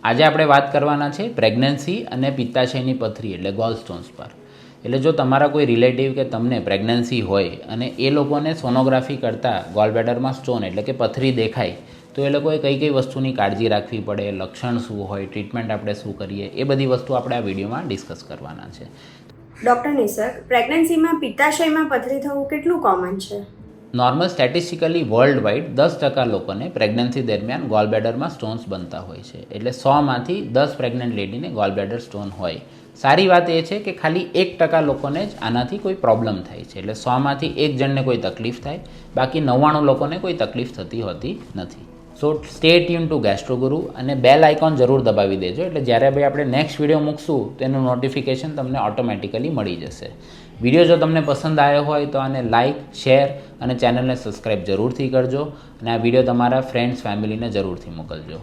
આજે આપણે વાત કરવાના છે પ્રેગ્નન્સી અને પિત્તાશયની પથરી એટલે ગોલ સ્ટોન્સ પર. એટલે જો તમારા કોઈ રિલેટિવ કે તમને પ્રેગ્નન્સી હોય અને એ લોકોને સોનોગ્રાફી કરતાં ગોલબ્લેડરમાં સ્ટોન એટલે કે પથરી દેખાય તો એ લોકોએ કઈ કઈ વસ્તુની કાળજી રાખવી પડે, લક્ષણ શું હોય, ટ્રીટમેન્ટ આપણે શું કરીએ, એ બધી વસ્તુ આપણે આ વિડીયોમાં ડિસ્કસ કરવાના છે. ડૉક્ટર નિસર્ગ, પ્રેગ્નન્સીમાં પિત્તાશયમાં પથરી થવું કેટલું કોમન છે? નોર્મલ સ્ટેટિસ્ટિકલી વર્લ્ડ વાઇડ 10% લોકોને પ્રેગ્નન્સી દરમિયાન ગોલબ્લેડરમાં સ્ટોન્સ બનતા હોય છે. એટલે 100માંથી 10 પ્રેગ્નન્ટ લેડીને ગોલબ્લેડર સ્ટોન હોય. સારી વાત એ છે કે ખાલી 1% લોકોને જ આનાથી કોઈ પ્રોબ્લેમ થાય છે. એટલે 100માંથી 1 જણને કોઈ તકલીફ થાય, બાકી 99 લોકોને કોઈ તકલીફ થતી હોતી નથી. સો સ્ટે ટ્યુન ટુ ગેસ્ટ્રોગુરુ અને બેલ આઇકોન જરૂર દબાવી દેજો, એટલે જ્યારે ભાઈ આપણે નેક્સ્ટ વિડીયો મૂકશું તેનું નોટિફિકેશન તમને ઓટોમેટિકલી મળી જશે. વિડીયો જો તમને પસંદ આવ્યો હોય તો આને લાઇક, શેર અને ચેનલને સબસ્ક્રાઈબ જરૂરથી કરજો અને આ વિડીયો તમારા ફ્રેન્ડ્સ, ફેમિલીને જરૂરથી મોકલજો.